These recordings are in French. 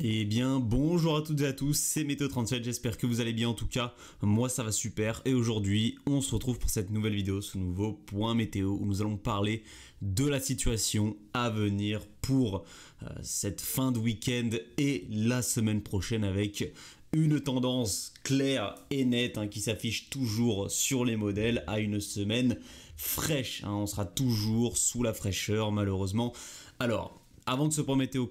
Eh bien, bonjour à toutes et à tous, c'est Météo37, j'espère que vous allez bien. En tout cas, moi ça va super. Et aujourd'hui, on se retrouve pour cette nouvelle vidéo, ce nouveau point météo, où nous allons parler de la situation à venir pour cette fin de week-end et la semaine prochaine, avec une tendance claire et nette qui s'affiche toujours sur les modèles à une semaine fraîche. On sera toujours sous la fraîcheur malheureusement. Alors, avant que ce point météo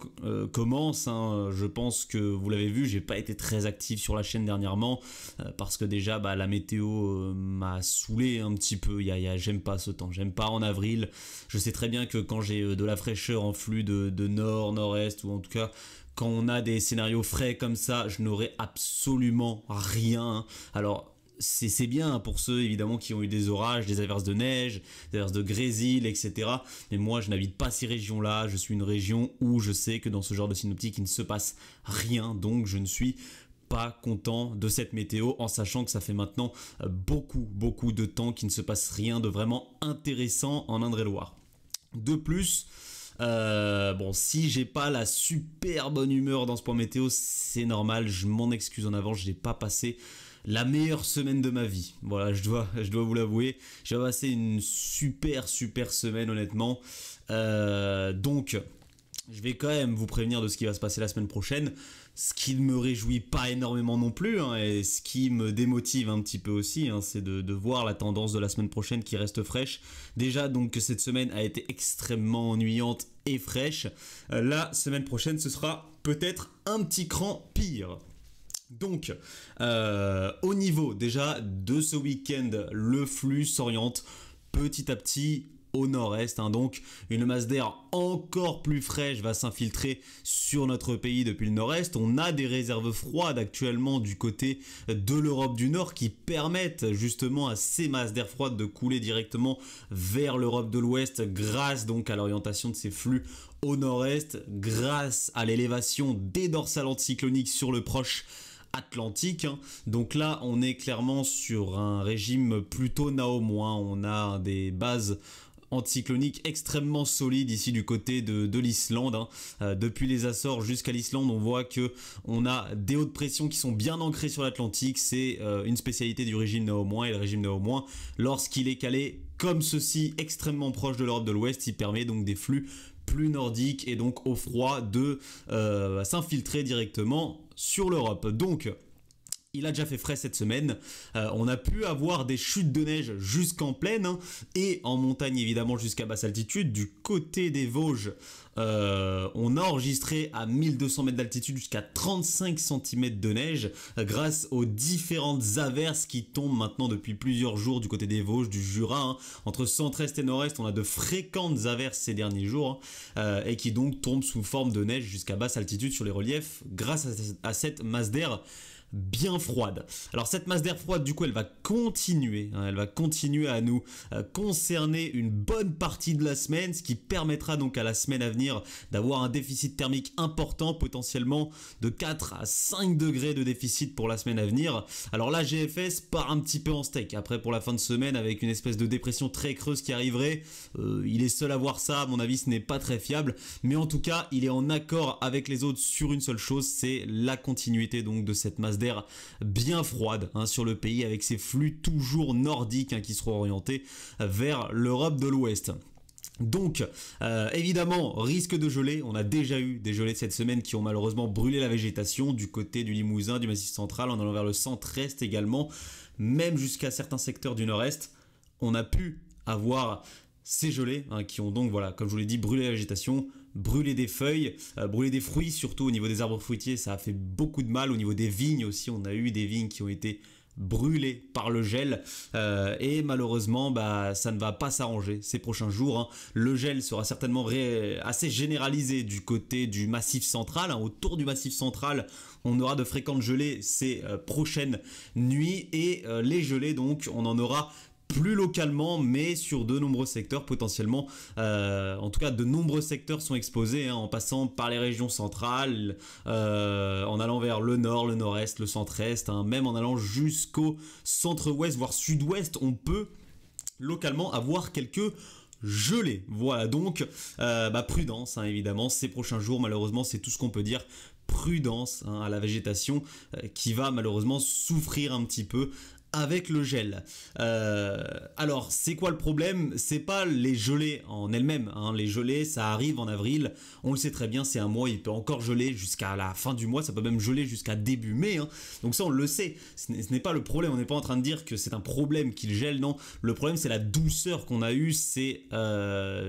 commence, je pense que vous l'avez vu, j'ai pas été très actif sur la chaîne dernièrement parce que déjà la météo m'a saoulé un petit peu. J'aime pas ce temps, j'aime pas en avril. Je sais très bien que quand j'ai de la fraîcheur en flux de nord, nord-est, ou en tout cas quand on a des scénarios frais comme ça, je n'aurai absolument rien. Alors, c'est bien pour ceux évidemment qui ont eu des orages, des averses de neige, des averses de grésil, etc. Mais moi je n'habite pas ces régions-là, je suis une région où je sais que dans ce genre de synoptique il ne se passe rien, donc je ne suis pas content de cette météo en sachant que ça fait maintenant beaucoup de temps qu'il ne se passe rien de vraiment intéressant en Indre-et-Loire. De plus, si j'ai pas la super bonne humeur dans ce point météo, c'est normal, je m'en excuse en avance, je n'ai pas passé la meilleure semaine de ma vie. Voilà, je dois vous l'avouer. J'ai passé une super semaine honnêtement. Donc, je vais quand même vous prévenir de ce qui va se passer la semaine prochaine. Ce qui ne me réjouit pas énormément non plus, et ce qui me démotive un petit peu aussi, c'est de voir la tendance de la semaine prochaine qui reste fraîche. Déjà donc que cette semaine a été extrêmement ennuyante et fraîche. La semaine prochaine, ce sera peut-être un petit cran pire. Donc, au niveau déjà de ce week-end, le flux s'oriente petit à petit au nord-est. Donc, une masse d'air encore plus fraîche va s'infiltrer sur notre pays depuis le nord-est. On a des réserves froides actuellement du côté de l'Europe du Nord qui permettent justement à ces masses d'air froides de couler directement vers l'Europe de l'Ouest grâce donc à l'orientation de ces flux au nord-est, grâce à l'élévation des dorsales anticycloniques sur le proche Atlantique. Donc là on est clairement sur un régime plutôt naomois. On a des bases anticycloniques extrêmement solides ici du côté de l'Islande. Depuis les Açores jusqu'à l'Islande, on voit que on a des hautes pressions qui sont bien ancrées sur l'Atlantique. C'est une spécialité du régime naomois, et le régime naomois, lorsqu'il est calé comme ceci extrêmement proche de l'Europe de l'Ouest, il permet donc des flux plus nordiques et donc au froid de s'infiltrer directement sur l'Europe. Donc il a déjà fait frais cette semaine, on a pu avoir des chutes de neige jusqu'en plaine et en montagne évidemment jusqu'à basse altitude. Du côté des Vosges, on a enregistré à 1200 mètres d'altitude jusqu'à 35 cm de neige grâce aux différentes averses qui tombent maintenant depuis plusieurs jours du côté des Vosges, du Jura. Entre centre-est et nord-est, on a de fréquentes averses ces derniers jours et qui donc tombent sous forme de neige jusqu'à basse altitude sur les reliefs grâce à cette masse d'air bien froide. Alors cette masse d'air froide du coup elle va continuer à nous concerner une bonne partie de la semaine, ce qui permettra donc à la semaine à venir d'avoir un déficit thermique important, potentiellement de 4 à 5 degrés de déficit pour la semaine à venir. Alors la GFS part un petit peu en steak après pour la fin de semaine avec une espèce de dépression très creuse qui arriverait. Il est seul à voir ça, à mon avis ce n'est pas très fiable, mais en tout cas il est en accord avec les autres sur une seule chose, c'est la continuité donc de cette masse d'air bien froide sur le pays, avec ces flux toujours nordiques qui seront orientés vers l'Europe de l'Ouest. Donc évidemment risque de gelée, on a déjà eu des gelées cette semaine qui ont malheureusement brûlé la végétation du côté du Limousin, du Massif central, en allant vers le centre-est également, même jusqu'à certains secteurs du nord-est. On a pu avoir ces gelées qui ont donc, voilà, comme je vous l'ai dit, brûlé la végétation, brûlé des feuilles, brûlé des fruits, surtout au niveau des arbres fruitiers, ça a fait beaucoup de mal. Au niveau des vignes aussi, on a eu des vignes qui ont été brûlées par le gel et malheureusement ça ne va pas s'arranger ces prochains jours. Le gel sera certainement assez généralisé du côté du Massif central. Autour du Massif central, on aura de fréquentes gelées ces prochaines nuits et les gelées donc on en aura plus localement, mais sur de nombreux secteurs potentiellement. En tout cas, de nombreux secteurs sont exposés en passant par les régions centrales, en allant vers le nord, le nord-est, le centre-est, même en allant jusqu'au centre-ouest, voire sud-ouest, on peut localement avoir quelques gelé. Voilà, donc prudence évidemment ces prochains jours, malheureusement c'est tout ce qu'on peut dire. prudence à la végétation qui va malheureusement souffrir un petit peu avec le gel. Alors, c'est quoi le problème? C'est pas les gelées en elles-mêmes. Les gelées, ça arrive en avril. On le sait très bien, c'est un mois. Il peut encore geler jusqu'à la fin du mois. Ça peut même geler jusqu'à début mai. Donc ça, on le sait. Ce n'est pas le problème. On n'est pas en train de dire que c'est un problème qu'il gèle. Non, le problème, c'est la douceur qu'on a eue ces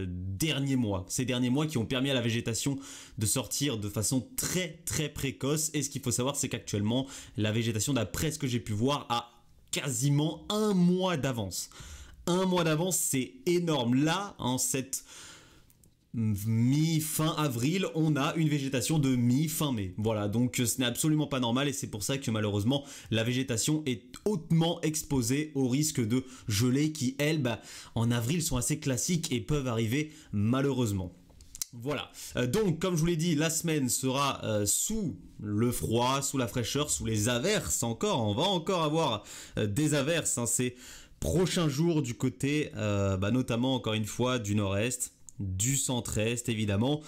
derniers mois. Ces derniers mois qui ont permis à la végétation de sortir de façon très, très précoce. Et ce qu'il faut savoir, c'est qu'actuellement, la végétation, d'après ce que j'ai pu voir, a quasiment un mois d'avance. Un mois d'avance, c'est énorme. Là, en cette mi-fin avril, on a une végétation de mi-fin mai. Voilà, donc ce n'est absolument pas normal et c'est pour ça que malheureusement, la végétation est hautement exposée au risque de gelées qui, elles, en avril, sont assez classiques et peuvent arriver malheureusement. Voilà, donc comme je vous l'ai dit, la semaine sera sous le froid, sous la fraîcheur, sous les averses encore. On va encore avoir des averses ces prochains jours du côté, notamment encore une fois du nord-est, du centre-est évidemment,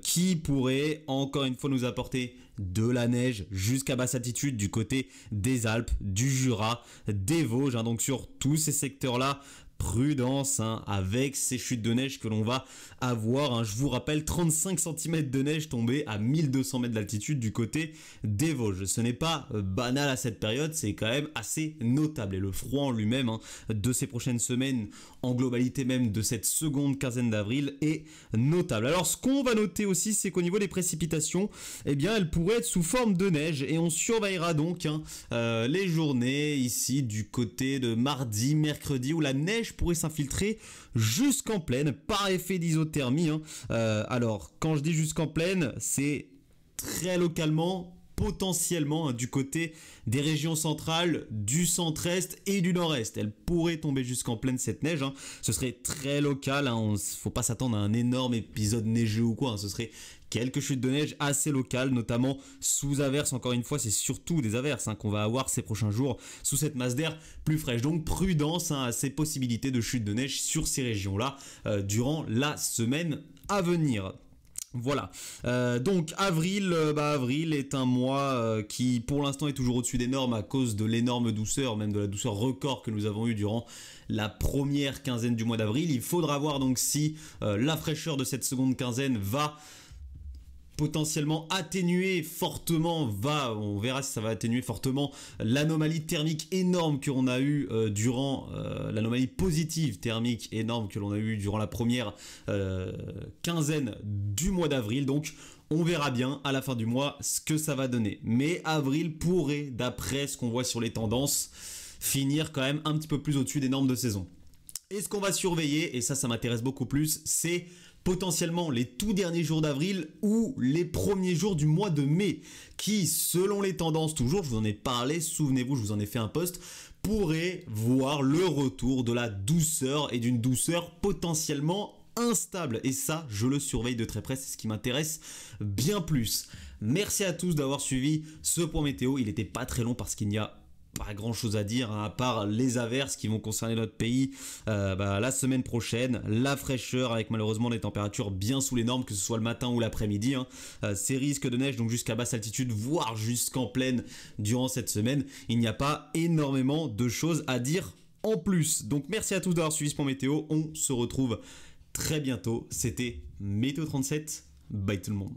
qui pourrait encore une fois nous apporter de la neige jusqu'à basse altitude du côté des Alpes, du Jura, des Vosges, donc sur tous ces secteurs-là. Prudence avec ces chutes de neige que l'on va avoir. Je vous rappelle, 35 cm de neige tombée à 1200 mètres d'altitude du côté des Vosges. Ce n'est pas banal à cette période, c'est quand même assez notable. Et le froid en lui-même de ces prochaines semaines, en globalité même de cette seconde quinzaine d'avril, est notable. Alors ce qu'on va noter aussi, c'est qu'au niveau des précipitations, eh bien elles pourraient être sous forme de neige. Et on surveillera donc les journées ici du côté de mardi, mercredi, où la neige pourrait s'infiltrer jusqu'en plaine par effet d'isothermie. Alors, quand je dis jusqu'en plaine, c'est très localement, potentiellement du côté des régions centrales, du centre-est et du nord-est. Elle pourrait tomber jusqu'en plaine cette neige. Ce serait très local. Il ne faut pas s'attendre à un énorme épisode neigeux ou quoi. Ce serait quelques chutes de neige assez locales, notamment sous averses. Encore une fois, c'est surtout des averses qu'on va avoir ces prochains jours sous cette masse d'air plus fraîche. Donc prudence à ces possibilités de chute de neige sur ces régions-là durant la semaine à venir. Voilà, donc avril est un mois qui pour l'instant est toujours au-dessus des normes à cause de l'énorme douceur, même de la douceur record que nous avons eue durant la première quinzaine du mois d'avril. Il faudra voir donc si la fraîcheur de cette seconde quinzaine va potentiellement atténuer fortement, on verra si ça va atténuer fortement l'anomalie thermique énorme que l'on a eu durant l'anomalie positive thermique énorme que l'on a eu durant la première quinzaine du mois d'avril. Donc on verra bien à la fin du mois ce que ça va donner. Mais avril pourrait, d'après ce qu'on voit sur les tendances, finir quand même un petit peu plus au-dessus des normes de saison. Et ce qu'on va surveiller, et ça m'intéresse beaucoup plus, c'est potentiellement les tout derniers jours d'avril ou les premiers jours du mois de mai qui, selon les tendances toujours, je vous en ai parlé, souvenez-vous, je vous en ai fait un post, pourraient voir le retour de la douceur et d'une douceur potentiellement instable. Et ça, je le surveille de très près, c'est ce qui m'intéresse bien plus. Merci à tous d'avoir suivi ce point météo. Il n'était pas très long parce qu'il n'y a pas grand chose à dire à part les averses qui vont concerner notre pays la semaine prochaine, la fraîcheur avec malheureusement des températures bien sous les normes, que ce soit le matin ou l'après-midi, ces risques de neige donc jusqu'à basse altitude voire jusqu'en plaine durant cette semaine. Il n'y a pas énormément de choses à dire en plus, donc merci à tous d'avoir suivi ce point météo. On se retrouve très bientôt. C'était Météo 37, bye tout le monde.